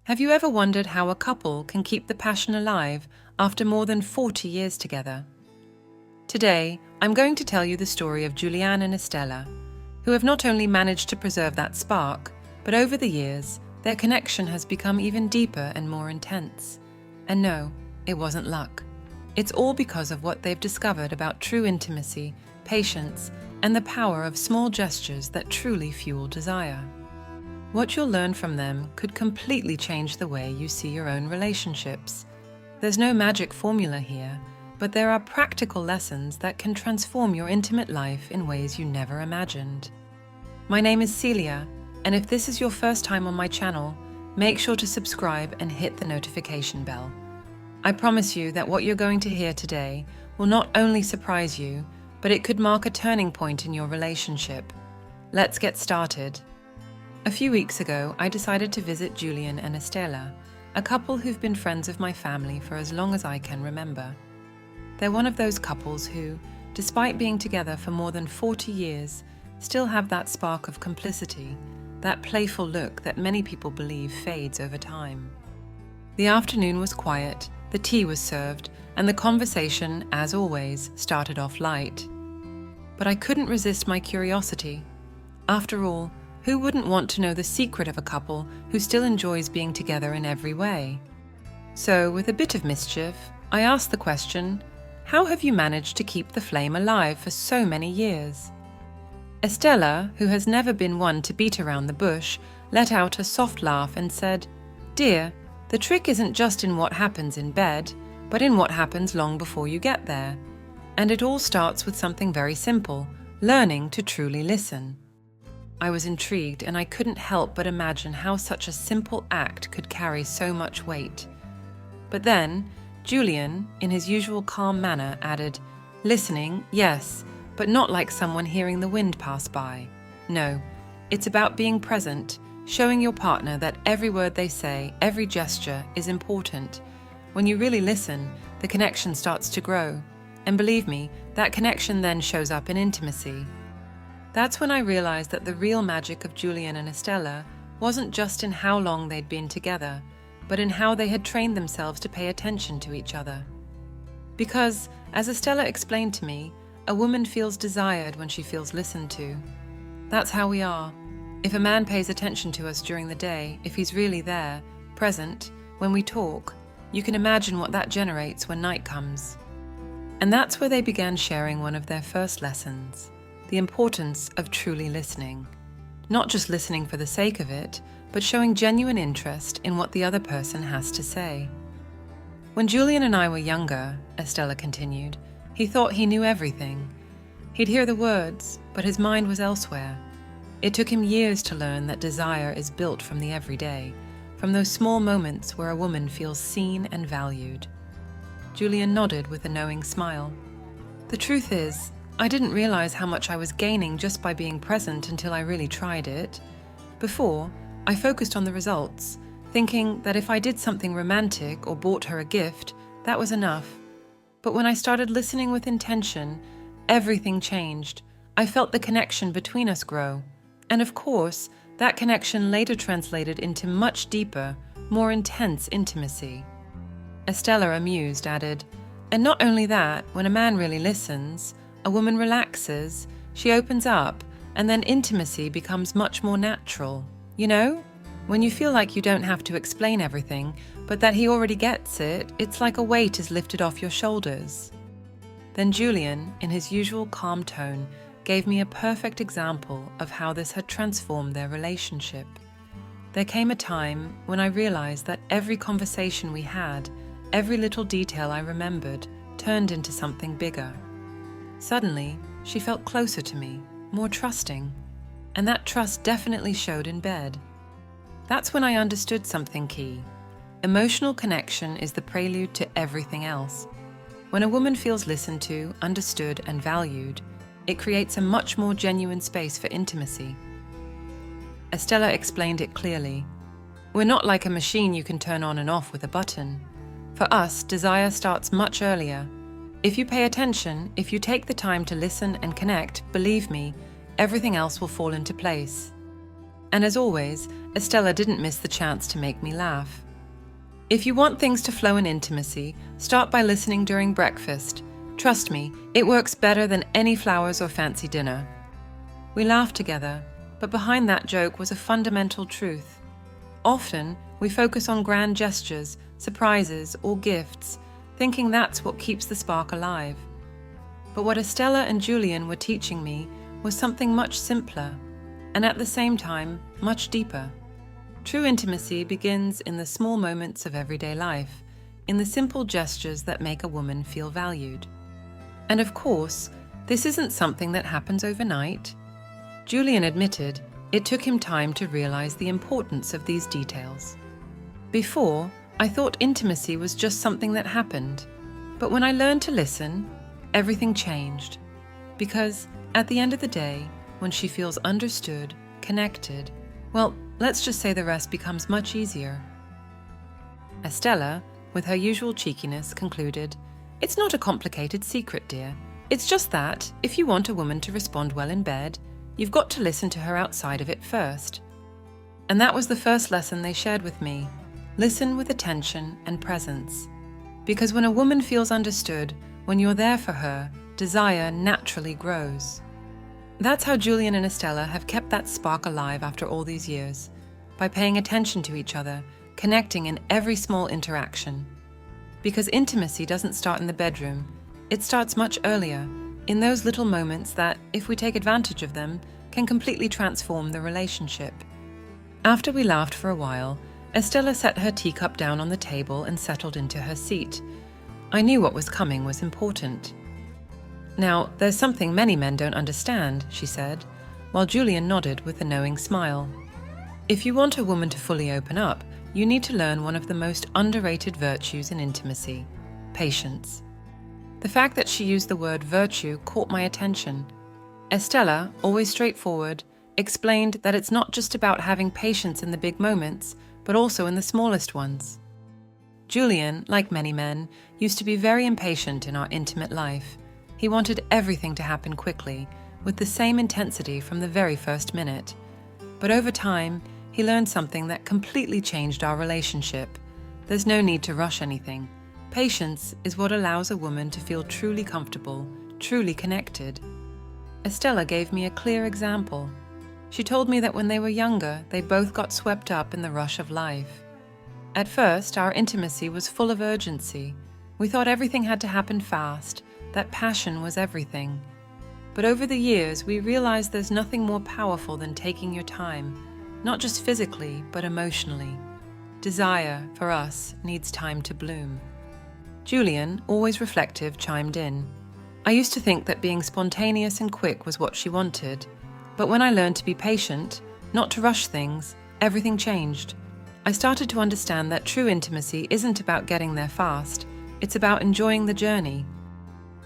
Have you ever wondered how a couple can keep the passion alive after more than 40 years together? Today, I'm going to tell you the story of Julian and Estela, who have not only managed to preserve that spark, but over the years, their connection has become even deeper and more intense. And no, it wasn't luck. It's all because of what they've discovered about true intimacy, patience, and the power of small gestures that truly fuel desire. What you'll learn from them could completely change the way you see your own relationships. There's no magic formula here, but there are practical lessons that can transform your intimate life in ways you never imagined. My name is Celia, and if this is your first time on my channel, make sure to subscribe and hit the notification bell. I promise you that what you're going to hear today will not only surprise you, but it could mark a turning point in your relationship. Let's get started. A few weeks ago, I decided to visit Julian and Estela, a couple who've been friends of my family for as long as I can remember. They're one of those couples who, despite being together for more than 40 years, still have that spark of complicity, that playful look that many people believe fades over time. The afternoon was quiet, the tea was served, and the conversation, as always, started off light. But I couldn't resist my curiosity. After all, who wouldn't want to know the secret of a couple who still enjoys being together in every way? So, with a bit of mischief, I asked the question, how have you managed to keep the flame alive for so many years? Estela, who has never been one to beat around the bush, let out a soft laugh and said, "Dear, the trick isn't just in what happens in bed, but in what happens long before you get there. And it all starts with something very simple, learning to truly listen." I was intrigued, and I couldn't help but imagine how such a simple act could carry so much weight. But then, Julian, in his usual calm manner, added, "Listening, yes, but not like someone hearing the wind pass by. No, it's about being present, showing your partner that every word they say, every gesture is important. When you really listen, the connection starts to grow. And believe me, that connection then shows up in intimacy." That's when I realized that the real magic of Julian and Estela wasn't just in how long they'd been together, but in how they had trained themselves to pay attention to each other. Because, as Estela explained to me, a woman feels desired when she feels listened to. That's how we are. If a man pays attention to us during the day, if he's really there, present, when we talk, you can imagine what that generates when night comes. And that's where they began sharing one of their first lessons, the importance of truly listening. Not just listening for the sake of it, but showing genuine interest in what the other person has to say. When Julian and I were younger, Estela continued, he thought he knew everything. He'd hear the words, but his mind was elsewhere. It took him years to learn that desire is built from the everyday, from those small moments where a woman feels seen and valued. Julian nodded with a knowing smile. The truth is, I didn't realize how much I was gaining just by being present until I really tried it. Before, I focused on the results, thinking that if I did something romantic or bought her a gift, that was enough. But when I started listening with intention, everything changed. I felt the connection between us grow. And of course, that connection later translated into much deeper, more intense intimacy. Estela, amused, added, "And not only that, when a man really listens, a woman relaxes, she opens up, and then intimacy becomes much more natural. You know? When you feel like you don't have to explain everything, but that he already gets it, it's like a weight is lifted off your shoulders." Then Julian, in his usual calm tone, gave me a perfect example of how this had transformed their relationship. There came a time when I realized that every conversation we had, every little detail I remembered, turned into something bigger. Suddenly, she felt closer to me, more trusting, and that trust definitely showed in bed. That's when I understood something key. Emotional connection is the prelude to everything else. When a woman feels listened to, understood, and valued, it creates a much more genuine space for intimacy. Estela explained it clearly. We're not like a machine you can turn on and off with a button. For us, desire starts much earlier. If you pay attention, if you take the time to listen and connect, believe me, everything else will fall into place. And as always, Estela didn't miss the chance to make me laugh. If you want things to flow in intimacy, start by listening during breakfast. Trust me, it works better than any flowers or fancy dinner. We laughed together, but behind that joke was a fundamental truth. Often, we focus on grand gestures, surprises, or gifts, thinking that's what keeps the spark alive. But what Estela and Julian were teaching me was something much simpler, and at the same time, much deeper. True intimacy begins in the small moments of everyday life, in the simple gestures that make a woman feel valued. And of course, this isn't something that happens overnight. Julian admitted it took him time to realize the importance of these details. Before, I thought intimacy was just something that happened, but when I learned to listen, everything changed. Because at the end of the day, when she feels understood, connected, well, let's just say the rest becomes much easier. Estela, with her usual cheekiness, concluded, "It's not a complicated secret, dear. It's just that, if you want a woman to respond well in bed, you've got to listen to her outside of it first." And that was the first lesson they shared with me. Listen with attention and presence. Because when a woman feels understood, when you're there for her, desire naturally grows. That's how Julian and Estela have kept that spark alive after all these years, by paying attention to each other, connecting in every small interaction. Because intimacy doesn't start in the bedroom, it starts much earlier, in those little moments that, if we take advantage of them, can completely transform the relationship. After we laughed for a while, Estela set her teacup down on the table and settled into her seat. I knew what was coming was important. "Now, there's something many men don't understand," she said, while Julian nodded with a knowing smile. "If you want a woman to fully open up, you need to learn one of the most underrated virtues in intimacy: patience." The fact that she used the word virtue caught my attention. Estela, always straightforward, explained that it's not just about having patience in the big moments, but also in the smallest ones. Julian, like many men, used to be very impatient in our intimate life. He wanted everything to happen quickly, with the same intensity from the very first minute. But over time, he learned something that completely changed our relationship. There's no need to rush anything. Patience is what allows a woman to feel truly comfortable, truly connected. Estela gave me a clear example. She told me that when they were younger, they both got swept up in the rush of life. At first, our intimacy was full of urgency. We thought everything had to happen fast, that passion was everything. But over the years, we realized there's nothing more powerful than taking your time, not just physically, but emotionally. Desire, for us, needs time to bloom. Julian, always reflective, chimed in. "I used to think that being spontaneous and quick was what she wanted. But when I learned to be patient, not to rush things, everything changed. I started to understand that true intimacy isn't about getting there fast, it's about enjoying the journey."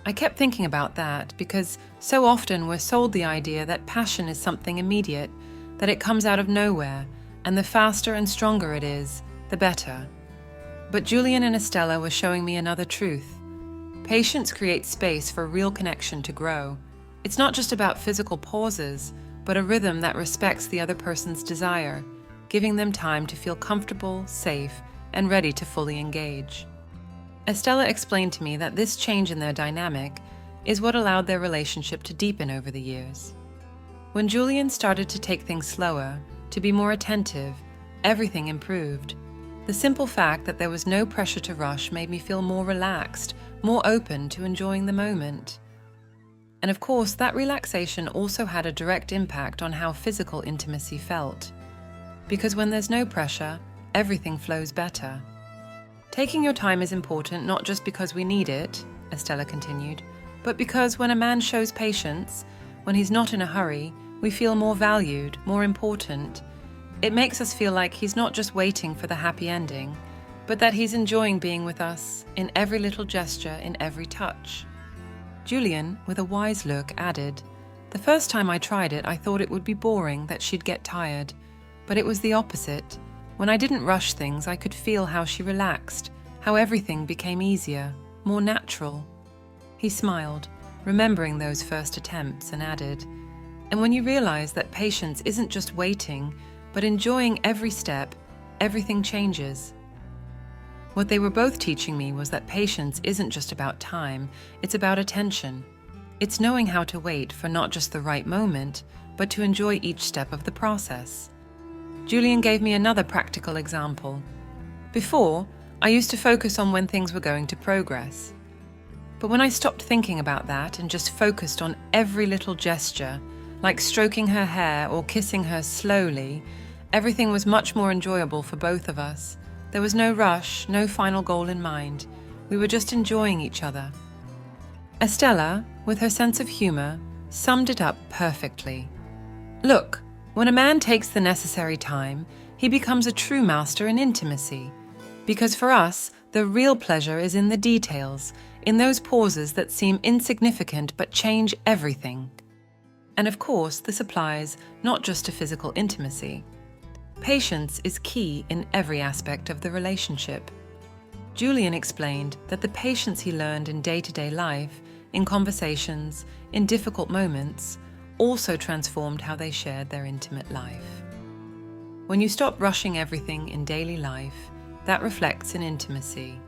I kept thinking about that because so often we're sold the idea that passion is something immediate, that it comes out of nowhere, and the faster and stronger it is, the better. But Julian and Estela were showing me another truth. Patience creates space for real connection to grow. It's not just about physical pauses, but a rhythm that respects the other person's desire, giving them time to feel comfortable, safe, and ready to fully engage. Estela explained to me that this change in their dynamic is what allowed their relationship to deepen over the years. When Julian started to take things slower, to be more attentive, everything improved. The simple fact that there was no pressure to rush made me feel more relaxed, more open to enjoying the moment. And of course, that relaxation also had a direct impact on how physical intimacy felt. Because when there's no pressure, everything flows better. Taking your time is important not just because we need it, Estela continued, but because when a man shows patience, when he's not in a hurry, we feel more valued, more important. It makes us feel like he's not just waiting for the happy ending, but that he's enjoying being with us in every little gesture, in every touch. Julian, with a wise look, added, "The first time I tried it, I thought it would be boring, that she'd get tired. But it was the opposite. When I didn't rush things, I could feel how she relaxed, how everything became easier, more natural." He smiled, remembering those first attempts, and added, "And when you realize that patience isn't just waiting, but enjoying every step, everything changes. What they were both teaching me was that patience isn't just about time, it's about attention. It's knowing how to wait for not just the right moment, but to enjoy each step of the process. Julian gave me another practical example. Before, I used to focus on when things were going to progress. But when I stopped thinking about that and just focused on every little gesture, like stroking her hair or kissing her slowly, everything was much more enjoyable for both of us. There was no rush, no final goal in mind. We were just enjoying each other. Estela, with her sense of humor, summed it up perfectly. Look, when a man takes the necessary time, he becomes a true master in intimacy. Because for us, the real pleasure is in the details, in those pauses that seem insignificant but change everything. And of course, this applies not just to physical intimacy. Patience is key in every aspect of the relationship. Julian explained that the patience he learned in day-to-day life, in conversations, in difficult moments, also transformed how they shared their intimate life. When you stop rushing everything in daily life, that reflects in intimacy.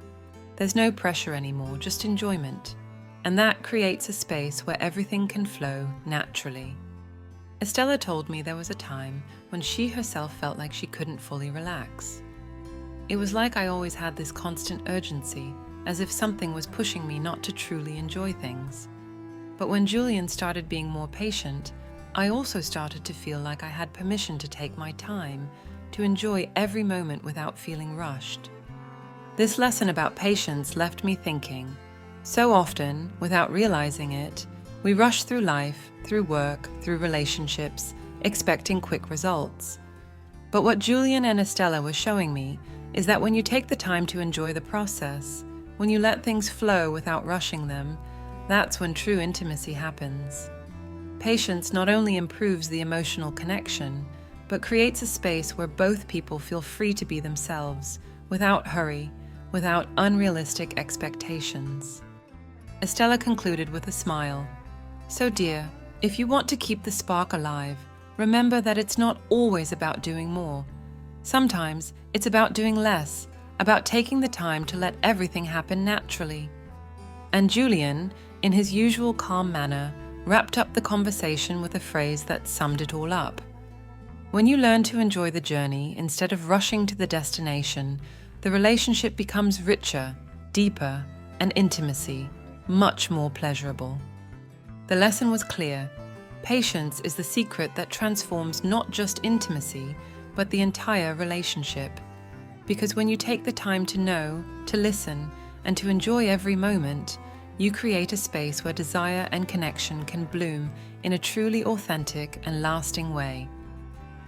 There's no pressure anymore, just enjoyment. And that creates a space where everything can flow naturally. Estela told me there was a time when she herself felt like she couldn't fully relax. It was like I always had this constant urgency, as if something was pushing me not to truly enjoy things. But when Julian started being more patient, I also started to feel like I had permission to take my time, to enjoy every moment without feeling rushed. This lesson about patience left me thinking. So often, without realizing it, we rush through life, through work, through relationships, expecting quick results. But what Julian and Estela were showing me is that when you take the time to enjoy the process, when you let things flow without rushing them, that's when true intimacy happens. Patience not only improves the emotional connection, but creates a space where both people feel free to be themselves, without hurry, without unrealistic expectations. Estela concluded with a smile. So dear, if you want to keep the spark alive, remember that it's not always about doing more. Sometimes it's about doing less, about taking the time to let everything happen naturally. And Julian, in his usual calm manner, wrapped up the conversation with a phrase that summed it all up. When you learn to enjoy the journey instead of rushing to the destination, the relationship becomes richer, deeper, and intimacy much more pleasurable. The lesson was clear. Patience is the secret that transforms not just intimacy, but the entire relationship. Because when you take the time to know, to listen, and to enjoy every moment, you create a space where desire and connection can bloom in a truly authentic and lasting way.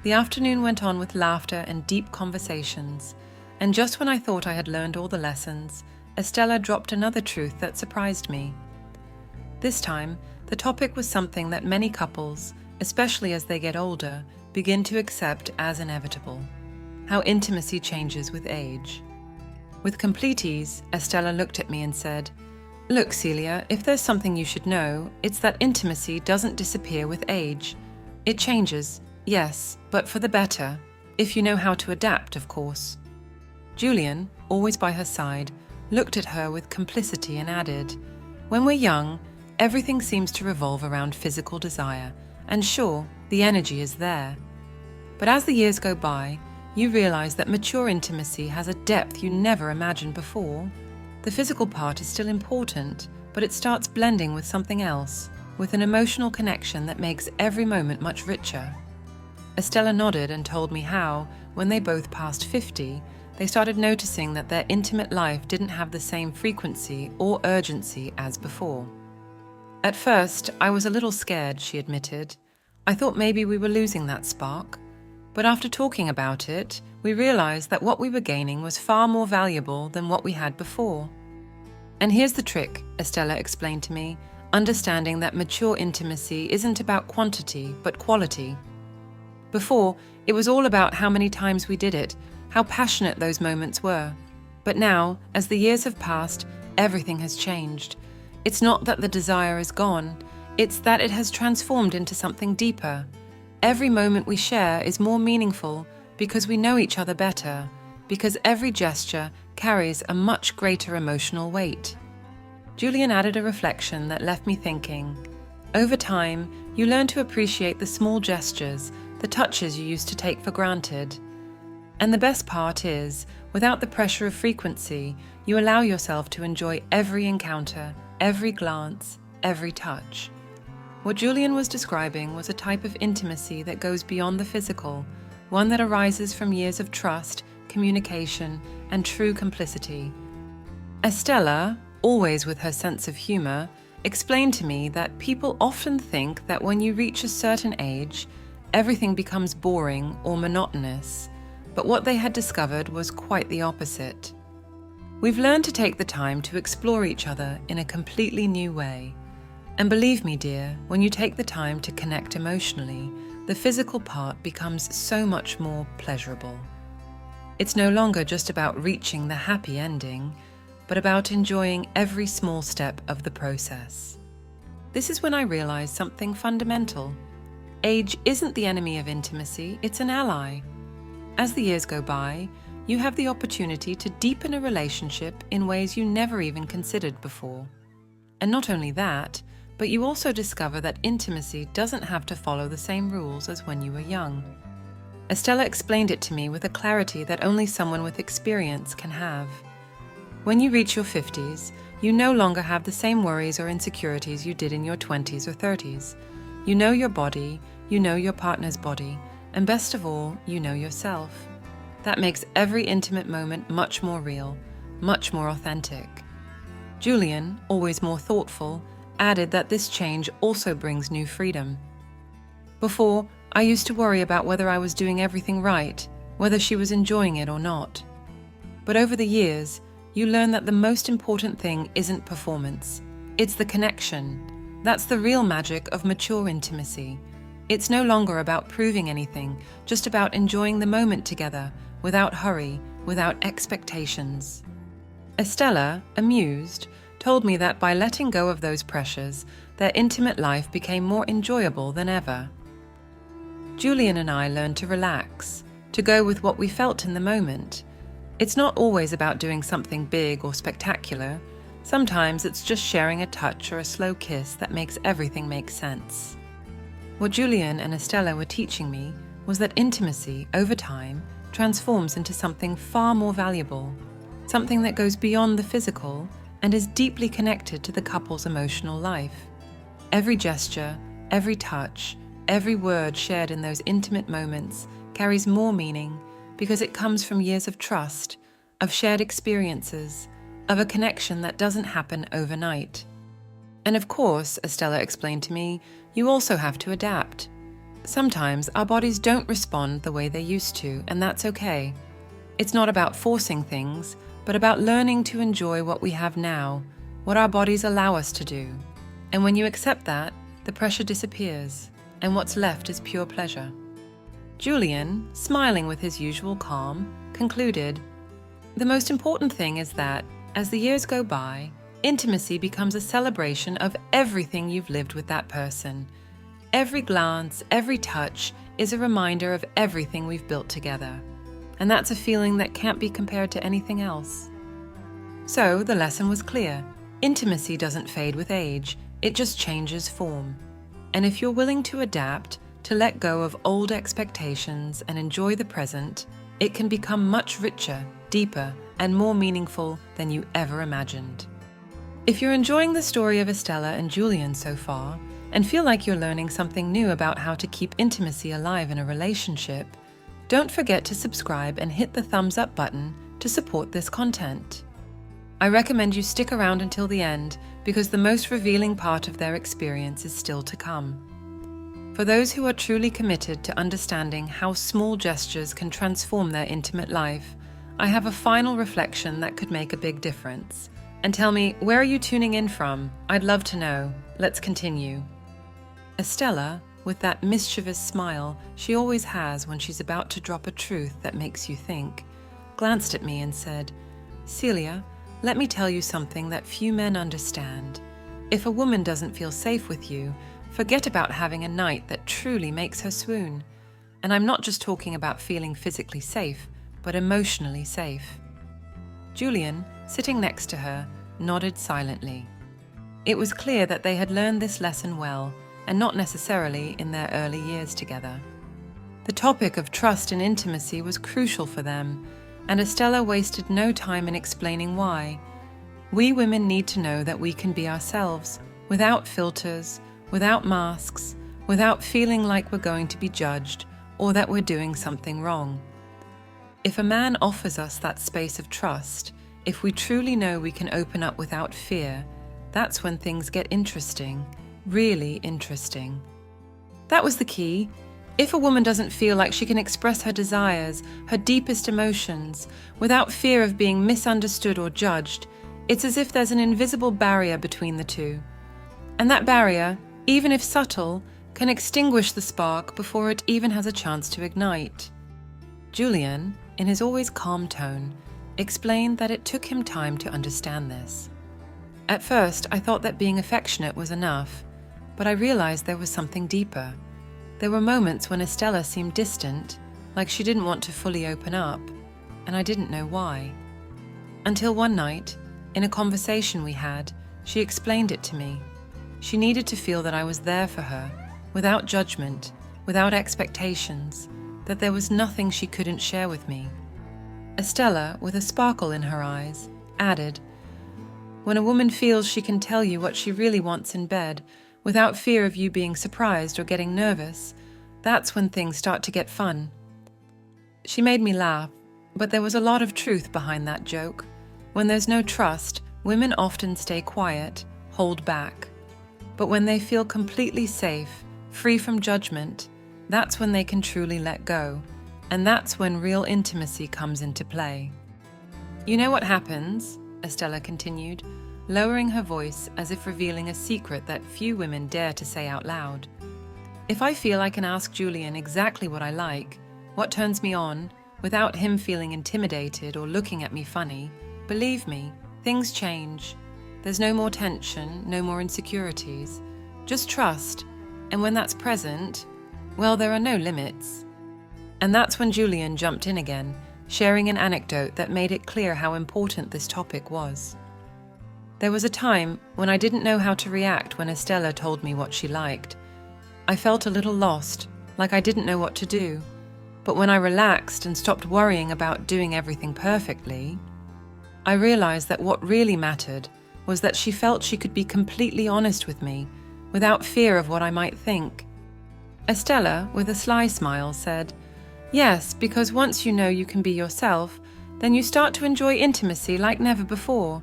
The afternoon went on with laughter and deep conversations, and just when I thought I had learned all the lessons, Estela dropped another truth that surprised me. This time, the topic was something that many couples, especially as they get older, begin to accept as inevitable: how intimacy changes with age. With complete ease, Estela looked at me and said, "Look, Celia, if there's something you should know, it's that intimacy doesn't disappear with age. It changes, yes, but for the better, if you know how to adapt, of course." Julian, always by her side, looked at her with complicity and added, "When we're young, everything seems to revolve around physical desire, and sure, the energy is there. But as the years go by, you realize that mature intimacy has a depth you never imagined before. The physical part is still important, but it starts blending with something else, with an emotional connection that makes every moment much richer." Estela nodded and told me how, when they both passed 50, they started noticing that their intimate life didn't have the same frequency or urgency as before. "At first, I was a little scared," she admitted. "I thought maybe we were losing that spark. But after talking about it, we realized that what we were gaining was far more valuable than what we had before." And here's the trick, Estela explained to me, understanding that mature intimacy isn't about quantity, but quality. Before, it was all about how many times we did it, how passionate those moments were. But now, as the years have passed, everything has changed. It's not that the desire is gone, it's that it has transformed into something deeper. Every moment we share is more meaningful because we know each other better, because every gesture carries a much greater emotional weight. Julian added a reflection that left me thinking. Over time, you learn to appreciate the small gestures, the touches you used to take for granted. And the best part is, without the pressure of frequency, you allow yourself to enjoy every encounter, every glance, every touch. What Julian was describing was a type of intimacy that goes beyond the physical, one that arises from years of trust, communication, and true complicity. Estela, always with her sense of humor, explained to me that people often think that when you reach a certain age, everything becomes boring or monotonous, but what they had discovered was quite the opposite. We've learned to take the time to explore each other in a completely new way. And believe me, dear, when you take the time to connect emotionally, the physical part becomes so much more pleasurable. It's no longer just about reaching the happy ending, but about enjoying every small step of the process. This is when I realized something fundamental. Age isn't the enemy of intimacy, it's an ally. As the years go by, you have the opportunity to deepen a relationship in ways you never even considered before. And not only that, but you also discover that intimacy doesn't have to follow the same rules as when you were young. Estela explained it to me with a clarity that only someone with experience can have. When you reach your 50s, you no longer have the same worries or insecurities you did in your 20s or 30s. You know your body, you know your partner's body, and best of all, you know yourself. That makes every intimate moment much more real, much more authentic. Julian, always more thoughtful, added that this change also brings new freedom. Before, I used to worry about whether I was doing everything right, whether she was enjoying it or not. But over the years, you learn that the most important thing isn't performance, it's the connection. That's the real magic of mature intimacy. It's no longer about proving anything, just about enjoying the moment together, without hurry, without expectations. Estela, amused, told me that by letting go of those pressures, their intimate life became more enjoyable than ever. Julian and I learned to relax, to go with what we felt in the moment. It's not always about doing something big or spectacular. Sometimes it's just sharing a touch or a slow kiss that makes everything make sense. What Julian and Estela were teaching me was that intimacy, over time, transforms into something far more valuable, something that goes beyond the physical and is deeply connected to the couple's emotional life. Every gesture, every touch, every word shared in those intimate moments carries more meaning because it comes from years of trust, of shared experiences, of a connection that doesn't happen overnight. And of course, Estela explained to me, you also have to adapt. Sometimes our bodies don't respond the way they used to, and that's okay. It's not about forcing things, but about learning to enjoy what we have now, what our bodies allow us to do. And when you accept that, the pressure disappears, and what's left is pure pleasure. Julian, smiling with his usual calm, concluded, "The most important thing is that, as the years go by, intimacy becomes a celebration of everything you've lived with that person. Every glance, every touch is a reminder of everything we've built together. And that's a feeling that can't be compared to anything else." So the lesson was clear. Intimacy doesn't fade with age, it just changes form. And if you're willing to adapt, to let go of old expectations and enjoy the present, it can become much richer, deeper, and more meaningful than you ever imagined. If you're enjoying the story of Estela and Julian so far, and feel like you're learning something new about how to keep intimacy alive in a relationship, don't forget to subscribe and hit the thumbs up button to support this content. I recommend you stick around until the end because the most revealing part of their experience is still to come. For those who are truly committed to understanding how small gestures can transform their intimate life, I have a final reflection that could make a big difference. And tell me, where are you tuning in from? I'd love to know. Let's continue. Estela, with that mischievous smile she always has when she's about to drop a truth that makes you think, glanced at me and said, "Celia, let me tell you something that few men understand. If a woman doesn't feel safe with you, forget about having a night that truly makes her swoon. And I'm not just talking about feeling physically safe, but emotionally safe. Julian, sitting next to her, nodded silently. It was clear that they had learned this lesson well, and not necessarily in their early years together. The topic of trust and intimacy was crucial for them, and Estela wasted no time in explaining why. We women need to know that we can be ourselves, without filters, without masks, without feeling like we're going to be judged or that we're doing something wrong. If a man offers us that space of trust, if we truly know we can open up without fear, that's when things get interesting, really interesting. That was the key. If a woman doesn't feel like she can express her desires, her deepest emotions, without fear of being misunderstood or judged, it's as if there's an invisible barrier between the two. And that barrier, even if subtle, can extinguish the spark before it even has a chance to ignite. Julian, in his always calm tone, explained that it took him time to understand this. At first, I thought that being affectionate was enough, but I realized there was something deeper. There were moments when Estela seemed distant, like she didn't want to fully open up, and I didn't know why. Until one night, in a conversation we had, she explained it to me. She needed to feel that I was there for her, without judgment, without expectations, that there was nothing she couldn't share with me. Estela, with a sparkle in her eyes, added, "When a woman feels she can tell you what she really wants in bed, without fear of you being surprised or getting nervous, that's when things start to get fun." She made me laugh, but there was a lot of truth behind that joke. When there's no trust, women often stay quiet, hold back. But when they feel completely safe, free from judgment, that's when they can truly let go, and that's when real intimacy comes into play. "You know what happens?" Estela continued, lowering her voice as if revealing a secret that few women dare to say out loud. "If I feel I can ask Julian exactly what I like, what turns me on, without him feeling intimidated or looking at me funny, believe me, things change. There's no more tension, no more insecurities. Just trust, and when that's present, well, there are no limits." And that's when Julian jumped in again, sharing an anecdote that made it clear how important this topic was. "There was a time when I didn't know how to react when Estela told me what she liked. I felt a little lost, like I didn't know what to do. But when I relaxed and stopped worrying about doing everything perfectly, I realized that what really mattered was that she felt she could be completely honest with me, without fear of what I might think." Estela, with a sly smile, said, "Yes, because once you know you can be yourself, then you start to enjoy intimacy like never before.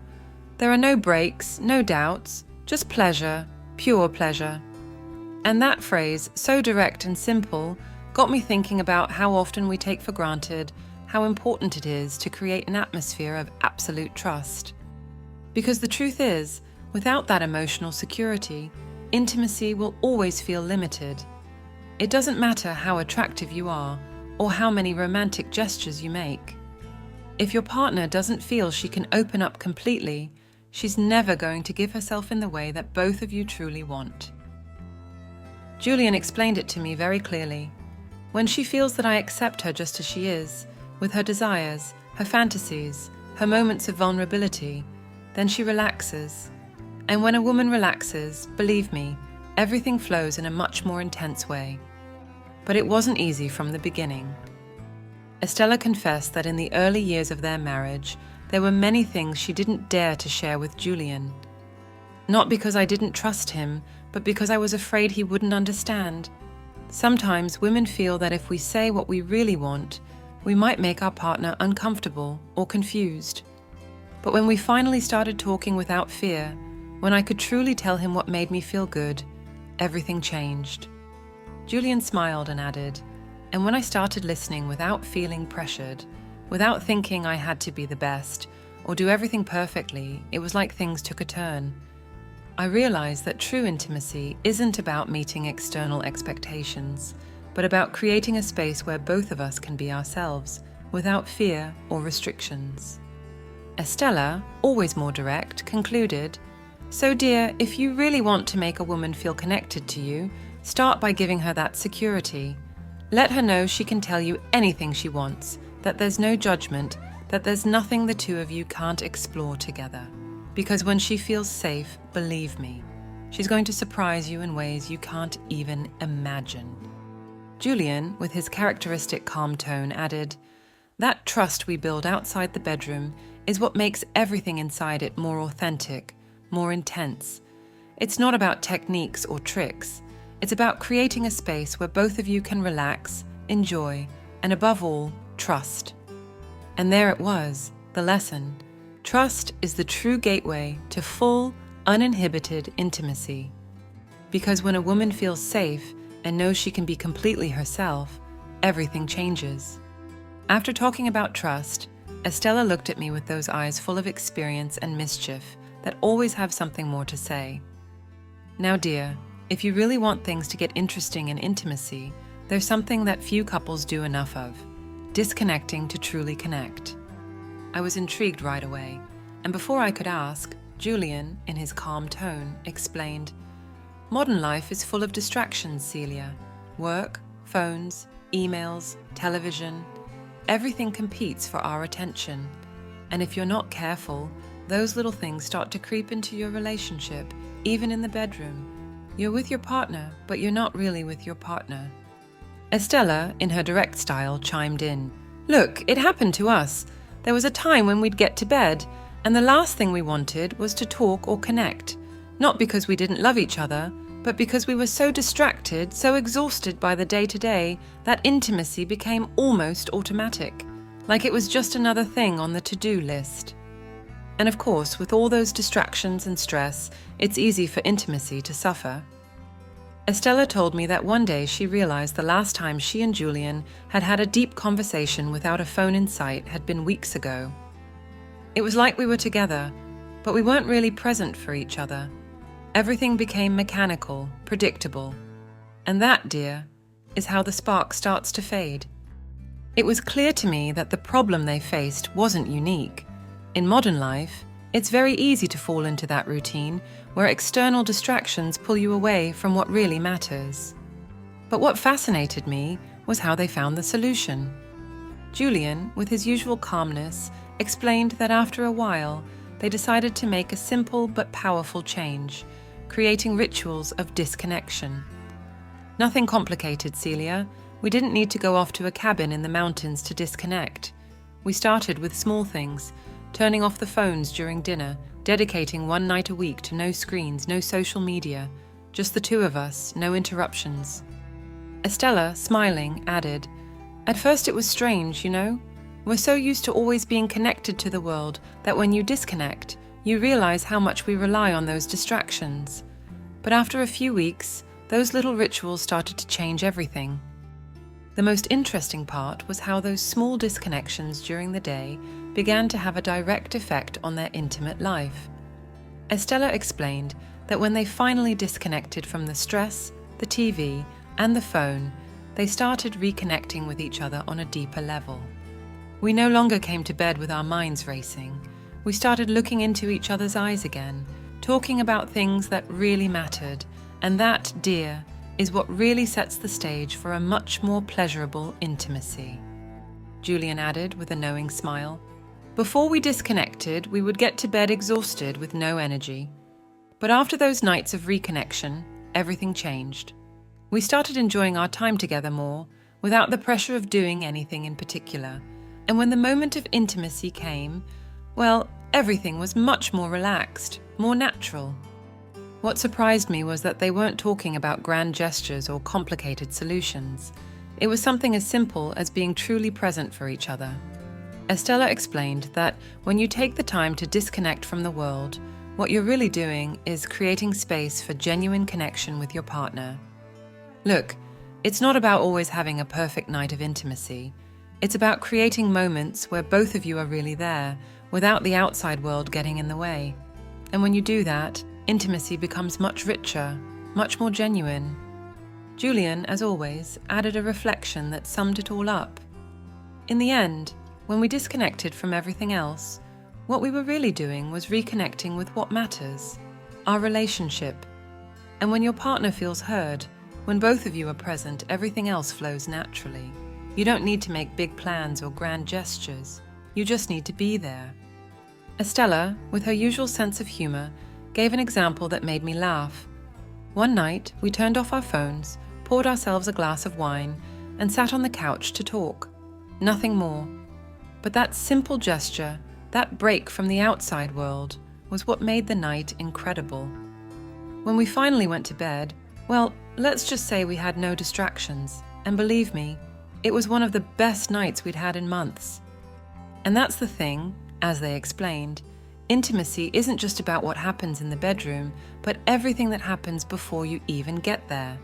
There are no breaks, no doubts, just pleasure, pure pleasure." And that phrase, so direct and simple, got me thinking about how often we take for granted how important it is to create an atmosphere of absolute trust. Because the truth is, without that emotional security, intimacy will always feel limited. It doesn't matter how attractive you are, or how many romantic gestures you make. If your partner doesn't feel she can open up completely, she's never going to give herself in the way that both of you truly want. Julian explained it to me very clearly. When she feels that I accept her just as she is, with her desires, her fantasies, her moments of vulnerability, then she relaxes. And when a woman relaxes, believe me, everything flows in a much more intense way. But it wasn't easy from the beginning. Estela confessed that in the early years of their marriage, there were many things she didn't dare to share with Julian. Not because I didn't trust him, but because I was afraid he wouldn't understand. Sometimes women feel that if we say what we really want, we might make our partner uncomfortable or confused. But when we finally started talking without fear, when I could truly tell him what made me feel good, everything changed. Julian smiled and added, "And when I started listening without feeling pressured, without thinking I had to be the best or do everything perfectly, it was like things took a turn. I realized that true intimacy isn't about meeting external expectations, but about creating a space where both of us can be ourselves, without fear or restrictions." Estela, always more direct, concluded, So dear, if you really want to make a woman feel connected to you, start by giving her that security. Let her know she can tell you anything she wants, that there's no judgment, that there's nothing the two of you can't explore together. Because when she feels safe, believe me, she's going to surprise you in ways you can't even imagine. Julian, with his characteristic calm tone, added, "That trust we build outside the bedroom is what makes everything inside it more authentic, more intense. It's not about techniques or tricks. It's about creating a space where both of you can relax, enjoy, and above all, trust." And there it was, the lesson. Trust is the true gateway to full, uninhibited intimacy. Because when a woman feels safe and knows she can be completely herself, everything changes. After talking about trust, Estela looked at me with those eyes full of experience and mischief that always have something more to say. Now dear, if you really want things to get interesting in intimacy, there's something that few couples do enough of: disconnecting to truly connect. I was intrigued right away, and before I could ask, Julian, in his calm tone, explained, "Modern life is full of distractions, Celia. Work, phones, emails, television. Everything competes for our attention. And if you're not careful, those little things start to creep into your relationship, even in the bedroom. You're with your partner, but you're not really with your partner." Estela, in her direct style, chimed in, "Look, it happened to us. There was a time when we'd get to bed, and the last thing we wanted was to talk or connect. Not because we didn't love each other, but because we were so distracted, so exhausted by the day-to-day, that intimacy became almost automatic, like it was just another thing on the to-do list." And of course, with all those distractions and stress, it's easy for intimacy to suffer. Estela told me that one day she realized the last time she and Julian had had a deep conversation without a phone in sight had been weeks ago. It was like we were together, but we weren't really present for each other. Everything became mechanical, predictable. And that, dear, is how the spark starts to fade. It was clear to me that the problem they faced wasn't unique. In modern life, it's very easy to fall into that routine where external distractions pull you away from what really matters. But what fascinated me was how they found the solution. Julian, with his usual calmness, explained that after a while, they decided to make a simple but powerful change, creating rituals of disconnection. Nothing complicated, Celia. We didn't need to go off to a cabin in the mountains to disconnect. We started with small things, turning off the phones during dinner, dedicating one night a week to no screens, no social media, just the two of us, no interruptions. Estela, smiling, added, "At first it was strange, you know? We're so used to always being connected to the world that when you disconnect, you realize how much we rely on those distractions. But after a few weeks, those little rituals started to change everything." The most interesting part was how those small disconnections during the day began to have a direct effect on their intimate life. Estela explained that when they finally disconnected from the stress, the TV, and the phone, they started reconnecting with each other on a deeper level. We no longer came to bed with our minds racing. We started looking into each other's eyes again, talking about things that really mattered, and that, dear, is what really sets the stage for a much more pleasurable intimacy. Julian added with a knowing smile. "Before we disconnected, we would get to bed exhausted with no energy. But after those nights of reconnection, everything changed. We started enjoying our time together more, without the pressure of doing anything in particular. And when the moment of intimacy came, well, everything was much more relaxed, more natural." What surprised me was that they weren't talking about grand gestures or complicated solutions. It was something as simple as being truly present for each other. Estela explained that when you take the time to disconnect from the world, what you're really doing is creating space for genuine connection with your partner. Look, it's not about always having a perfect night of intimacy. It's about creating moments where both of you are really there, without the outside world getting in the way. And when you do that, intimacy becomes much richer, much more genuine. Julian, as always, added a reflection that summed it all up. In the end, when we disconnected from everything else, what we were really doing was reconnecting with what matters. our relationship. And when your partner feels heard, when both of you are present, everything else flows naturally. You don't need to make big plans or grand gestures. You just need to be there. Estela, with her usual sense of humor, gave an example that made me laugh. One night, we turned off our phones, poured ourselves a glass of wine, and sat on the couch to talk. Nothing more. But that simple gesture, that break from the outside world, was what made the night incredible. When we finally went to bed, well, let's just say we had no distractions, and believe me, it was one of the best nights we'd had in months. And that's the thing, as they explained, intimacy isn't just about what happens in the bedroom, but everything that happens before you even get there.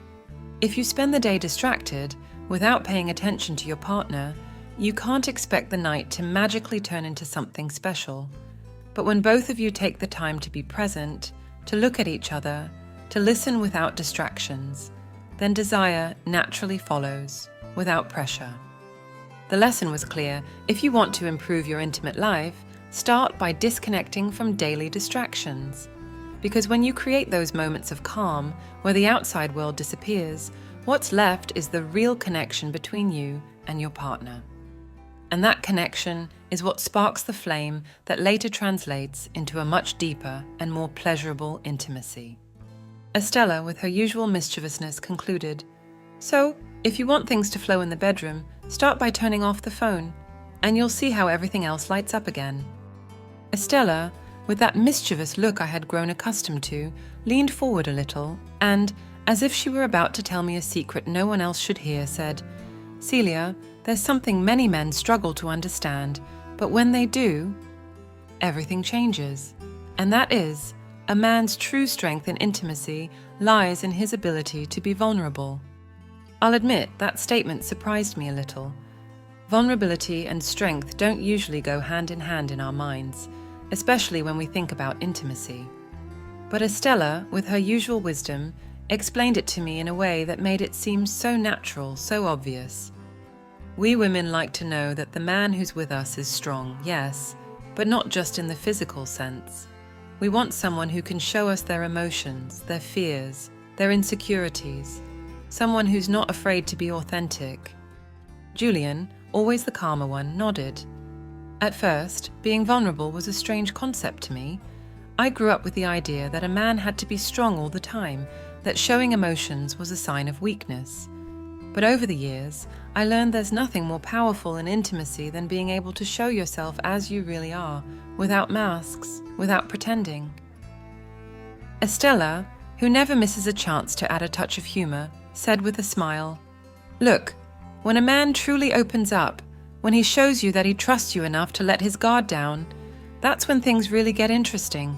If you spend the day distracted, without paying attention to your partner, you can't expect the night to magically turn into something special. But when both of you take the time to be present, to look at each other, to listen without distractions, then desire naturally follows, without pressure. The lesson was clear: if you want to improve your intimate life, start by disconnecting from daily distractions. Because when you create those moments of calm, where the outside world disappears, what's left is the real connection between you and your partner. And that connection is what sparks the flame that later translates into a much deeper and more pleasurable intimacy. Estela, with her usual mischievousness, concluded, "So, if you want things to flow in the bedroom, start by turning off the phone, and you'll see how everything else lights up again." Estela, with that mischievous look I had grown accustomed to, leaned forward a little and, as if she were about to tell me a secret no one else should hear, said, "Celia, there's something many men struggle to understand, but when they do, everything changes. And that is, a man's true strength in intimacy lies in his ability to be vulnerable." I'll admit that statement surprised me a little. Vulnerability and strength don't usually go hand in hand in our minds, especially when we think about intimacy. But Estela, with her usual wisdom, explained it to me in a way that made it seem so natural, so obvious. We women like to know that the man who's with us is strong, yes, but not just in the physical sense. We want someone who can show us their emotions, their fears, their insecurities, someone who's not afraid to be authentic. Julian, always the calmer one, nodded. At first, being vulnerable was a strange concept to me. I grew up with the idea that a man had to be strong all the time, that showing emotions was a sign of weakness. But over the years, I learned there's nothing more powerful in intimacy than being able to show yourself as you really are, without masks, without pretending. Estela, who never misses a chance to add a touch of humor, said with a smile, "Look, when a man truly opens up, when he shows you that he trusts you enough to let his guard down, that's when things really get interesting.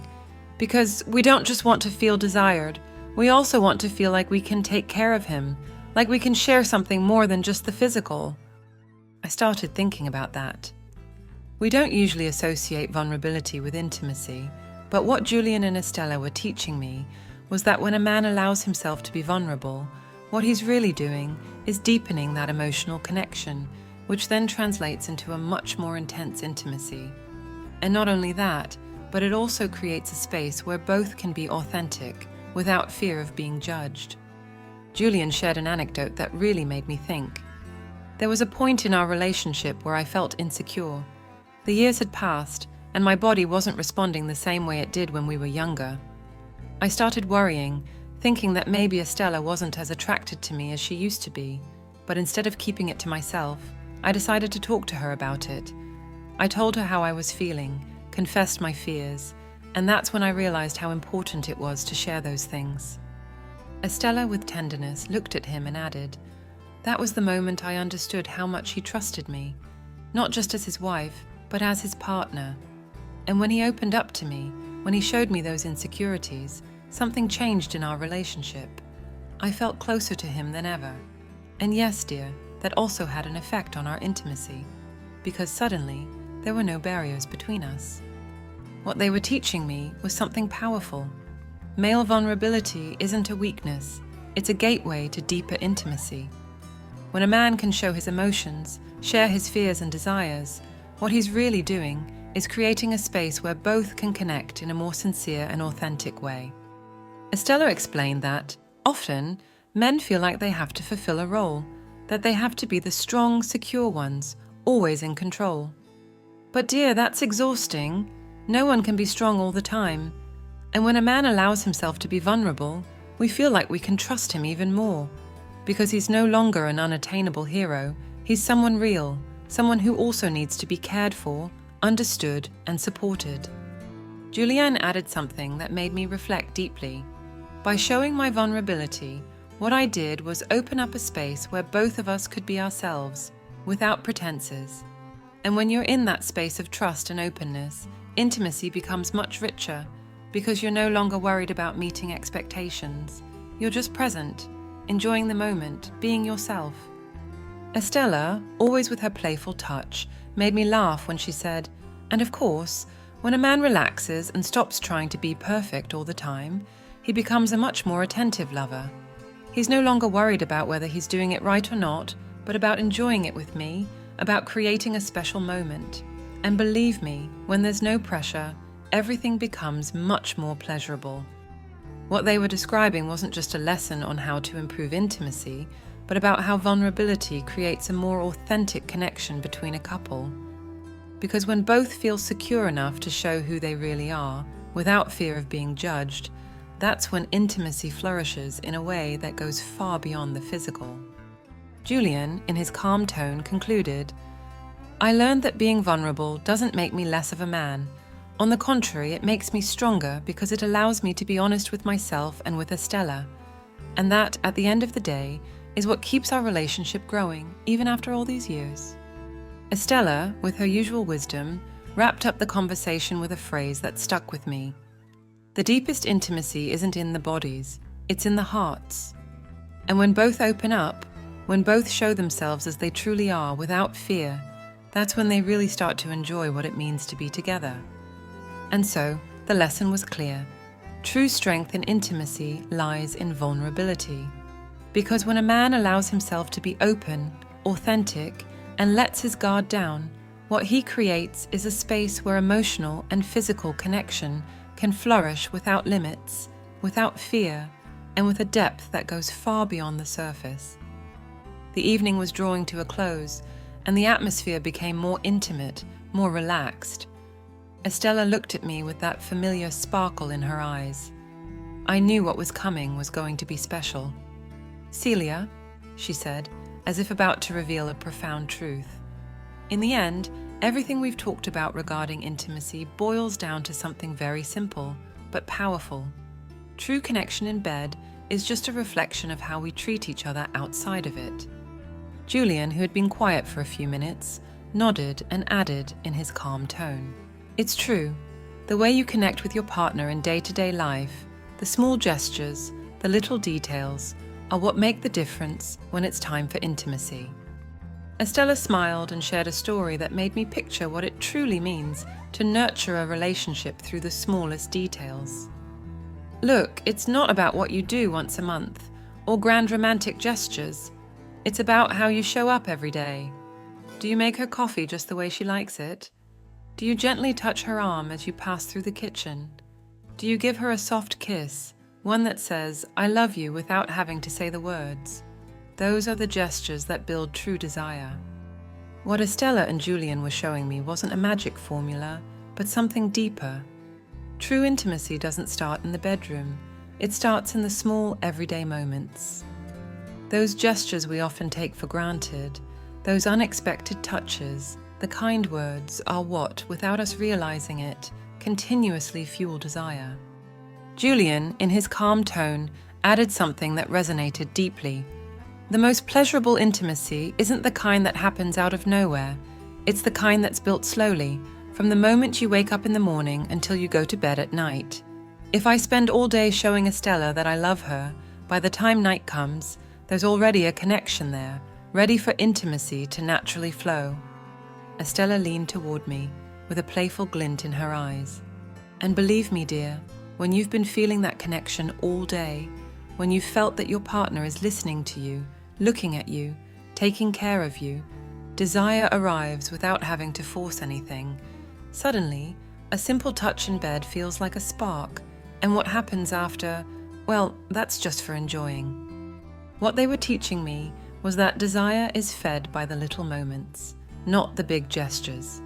Because we don't just want to feel desired, we also want to feel like we can take care of him, like we can share something more than just the physical." I started thinking about that. We don't usually associate vulnerability with intimacy, but what Julian and Estela were teaching me was that when a man allows himself to be vulnerable, what he's really doing is deepening that emotional connection, which then translates into a much more intense intimacy. And not only that, but it also creates a space where both can be authentic without fear of being judged. Julian shared an anecdote that really made me think. There was a point in our relationship where I felt insecure. The years had passed, and my body wasn't responding the same way it did when we were younger. I started worrying, thinking that maybe Estela wasn't as attracted to me as she used to be, but instead of keeping it to myself, I decided to talk to her about it. I told her how I was feeling, confessed my fears, and that's when I realized how important it was to share those things. Estela, with tenderness, looked at him and added, "That was the moment I understood how much he trusted me, not just as his wife, but as his partner. And when he opened up to me, when he showed me those insecurities, something changed in our relationship. I felt closer to him than ever. And yes, dear, that also had an effect on our intimacy, because suddenly there were no barriers between us." What they were teaching me was something powerful. Male vulnerability isn't a weakness, it's a gateway to deeper intimacy. When a man can show his emotions, share his fears and desires, what he's really doing is creating a space where both can connect in a more sincere and authentic way. Estela explained that, often, men feel like they have to fulfill a role, that they have to be the strong, secure ones, always in control. But dear, that's exhausting. No one can be strong all the time. And when a man allows himself to be vulnerable, we feel like we can trust him even more. Because he's no longer an unattainable hero, he's someone real, someone who also needs to be cared for, understood, and supported. Julian added something that made me reflect deeply. By showing my vulnerability, what I did was open up a space where both of us could be ourselves, without pretenses. And when you're in that space of trust and openness, intimacy becomes much richer, because you're no longer worried about meeting expectations. You're just present, enjoying the moment, being yourself. Estela, always with her playful touch, made me laugh when she said, "And of course, when a man relaxes and stops trying to be perfect all the time, he becomes a much more attentive lover. He's no longer worried about whether he's doing it right or not, but about enjoying it with me, about creating a special moment. And believe me, when there's no pressure, everything becomes much more pleasurable." What they were describing wasn't just a lesson on how to improve intimacy, but about how vulnerability creates a more authentic connection between a couple. Because when both feel secure enough to show who they really are, without fear of being judged, that's when intimacy flourishes in a way that goes far beyond the physical. Julian, in his calm tone, concluded, "I learned that being vulnerable doesn't make me less of a man. On the contrary, it makes me stronger because it allows me to be honest with myself and with Estela. And that, at the end of the day, is what keeps our relationship growing, even after all these years." Estela, with her usual wisdom, wrapped up the conversation with a phrase that stuck with me. "The deepest intimacy isn't in the bodies, it's in the hearts. And when both open up, when both show themselves as they truly are without fear, that's when they really start to enjoy what it means to be together." And so, the lesson was clear. True strength in intimacy lies in vulnerability. Because when a man allows himself to be open, authentic, and lets his guard down, what he creates is a space where emotional and physical connection can flourish without limits, without fear, and with a depth that goes far beyond the surface. The evening was drawing to a close, and the atmosphere became more intimate, more relaxed. Estela looked at me with that familiar sparkle in her eyes. I knew what was coming was going to be special. "Celia," she said, as if about to reveal a profound truth. "In the end, everything we've talked about regarding intimacy boils down to something very simple, but powerful. True connection in bed is just a reflection of how we treat each other outside of it." Julian, who had been quiet for a few minutes, nodded and added in his calm tone, "It's true. The way you connect with your partner in day-to-day life, the small gestures, the little details, are what make the difference when it's time for intimacy." Estela smiled and shared a story that made me picture what it truly means to nurture a relationship through the smallest details. "Look, it's not about what you do once a month, or grand romantic gestures. It's about how you show up every day. Do you make her coffee just the way she likes it? Do you gently touch her arm as you pass through the kitchen? Do you give her a soft kiss, one that says, 'I love you,' without having to say the words? Those are the gestures that build true desire." What Estela and Julian were showing me wasn't a magic formula, but something deeper. True intimacy doesn't start in the bedroom. It starts in the small, everyday moments. Those gestures we often take for granted, those unexpected touches, the kind words are what, without us realizing it, continuously fuel desire. Julian, in his calm tone, added something that resonated deeply. "The most pleasurable intimacy isn't the kind that happens out of nowhere. It's the kind that's built slowly, from the moment you wake up in the morning until you go to bed at night. If I spend all day showing Estela that I love her, by the time night comes, there's already a connection there, ready for intimacy to naturally flow." Estela leaned toward me, with a playful glint in her eyes. "And believe me, dear, when you've been feeling that connection all day, when you've felt that your partner is listening to you, looking at you, taking care of you, desire arrives without having to force anything. Suddenly, a simple touch in bed feels like a spark, and what happens after, well, that's just for enjoying. What they were teaching me was that desire is fed by the little moments, not the big gestures.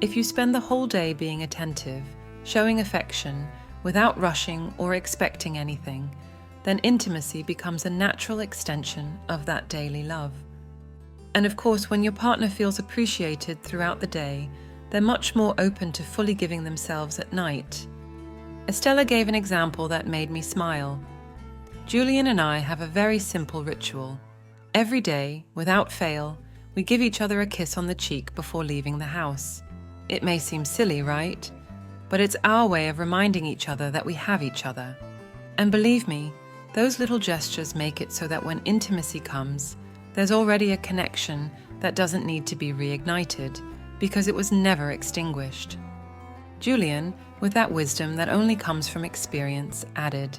If you spend the whole day being attentive, showing affection, without rushing or expecting anything, then intimacy becomes a natural extension of that daily love. And of course, when your partner feels appreciated throughout the day, they're much more open to fully giving themselves at night. Estela gave an example that made me smile. Julian and I have a very simple ritual. Every day, without fail, we give each other a kiss on the cheek before leaving the house. It may seem silly, right? But it's our way of reminding each other that we have each other. And believe me, those little gestures make it so that when intimacy comes, there's already a connection that doesn't need to be reignited, because it was never extinguished. Julian, with that wisdom that only comes from experience, added,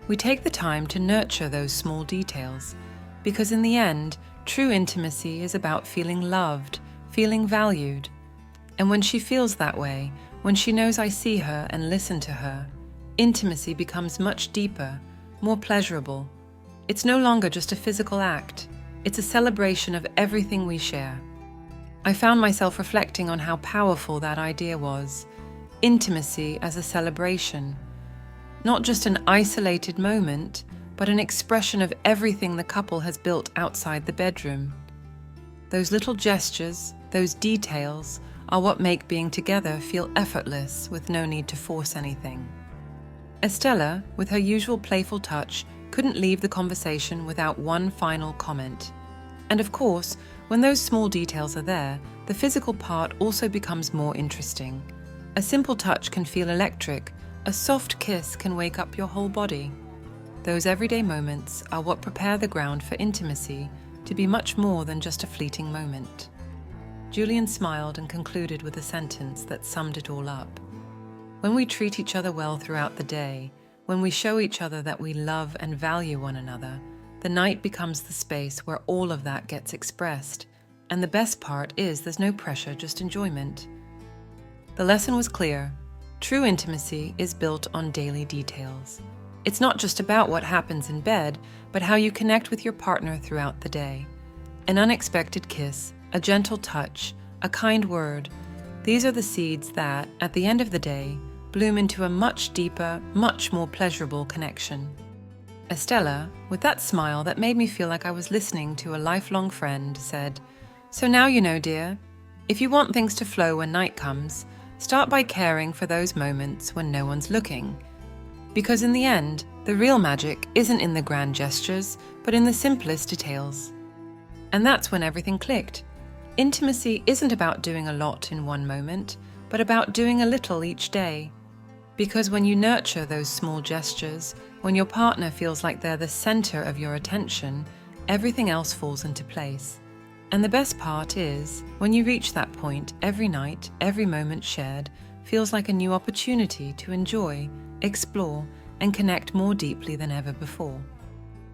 "We take the time to nurture those small details, because in the end, true intimacy is about feeling loved, feeling valued. And when she feels that way, when she knows I see her and listen to her, intimacy becomes much deeper, more pleasurable. It's no longer just a physical act, it's a celebration of everything we share." I found myself reflecting on how powerful that idea was. Intimacy as a celebration. Not just an isolated moment, but an expression of everything the couple has built outside the bedroom. Those little gestures, those details, are what make being together feel effortless with no need to force anything. Estela, with her usual playful touch, couldn't leave the conversation without one final comment. And of course, when those small details are there, the physical part also becomes more interesting. A simple touch can feel electric, a soft kiss can wake up your whole body. Those everyday moments are what prepare the ground for intimacy to be much more than just a fleeting moment. Julian smiled and concluded with a sentence that summed it all up. When we treat each other well throughout the day, when we show each other that we love and value one another, the night becomes the space where all of that gets expressed. And the best part is there's no pressure, just enjoyment. The lesson was clear. True intimacy is built on daily details. It's not just about what happens in bed, but how you connect with your partner throughout the day. An unexpected kiss, a gentle touch, a kind word. These are the seeds that, at the end of the day, bloom into a much deeper, much more pleasurable connection. Estela, with that smile that made me feel like I was listening to a lifelong friend, said, "So now you know, dear, if you want things to flow when night comes, start by caring for those moments when no one's looking. Because in the end, the real magic isn't in the grand gestures, but in the simplest details." And that's when everything clicked. Intimacy isn't about doing a lot in one moment, but about doing a little each day. Because when you nurture those small gestures, when your partner feels like they're the center of your attention, everything else falls into place. And the best part is, when you reach that point, every night, every moment shared, feels like a new opportunity to enjoy, explore, and connect more deeply than ever before.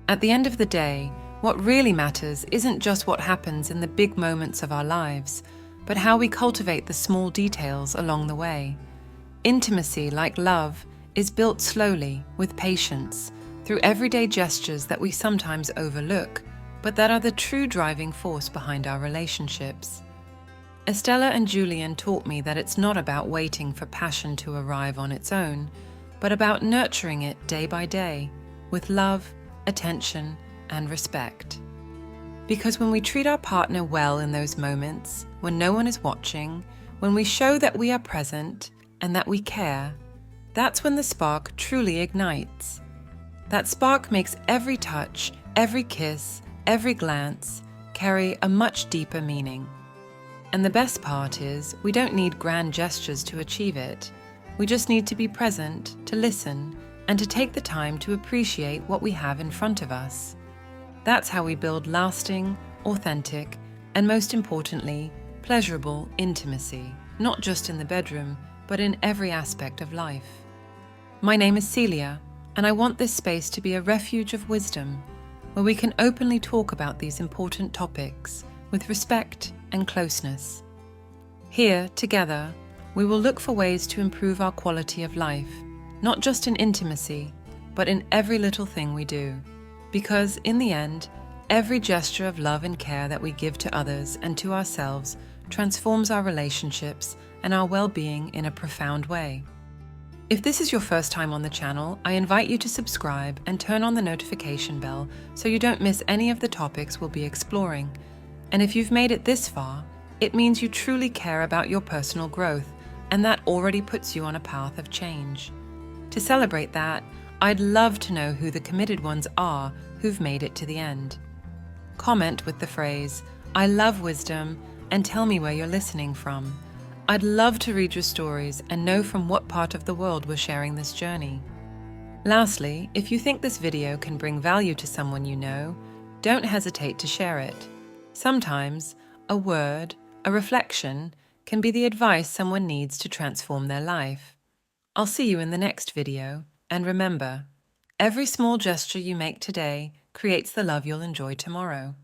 At the end of the day, what really matters isn't just what happens in the big moments of our lives, but how we cultivate the small details along the way. Intimacy, like love, is built slowly, with patience, through everyday gestures that we sometimes overlook, but that are the true driving force behind our relationships. Estela and Julian taught me that it's not about waiting for passion to arrive on its own, but about nurturing it day by day, with love, attention, and respect. Because when we treat our partner well in those moments, when no one is watching, when we show that we are present and that we care, that's when the spark truly ignites. That spark makes every touch, every kiss, every glance carry a much deeper meaning. And the best part is, we don't need grand gestures to achieve it. We just need to be present, to listen, and to take the time to appreciate what we have in front of us. That's how we build lasting, authentic, and most importantly, pleasurable intimacy, not just in the bedroom, but in every aspect of life. My name is Celia, and I want this space to be a refuge of wisdom, where we can openly talk about these important topics with respect and closeness. Here, together, we will look for ways to improve our quality of life, not just in intimacy, but in every little thing we do. Because in the end, every gesture of love and care that we give to others and to ourselves transforms our relationships and our well-being in a profound way. If this is your first time on the channel, I invite you to subscribe and turn on the notification bell so you don't miss any of the topics we'll be exploring. And if you've made it this far, it means you truly care about your personal growth, and that already puts you on a path of change. To celebrate that, I'd love to know who the committed ones are who've made it to the end. Comment with the phrase, "I love wisdom," and tell me where you're listening from. I'd love to read your stories and know from what part of the world we're sharing this journey. Lastly, if you think this video can bring value to someone you know, don't hesitate to share it. Sometimes, a word, a reflection, can be the advice someone needs to transform their life. I'll see you in the next video, and remember, every small gesture you make today creates the love you'll enjoy tomorrow.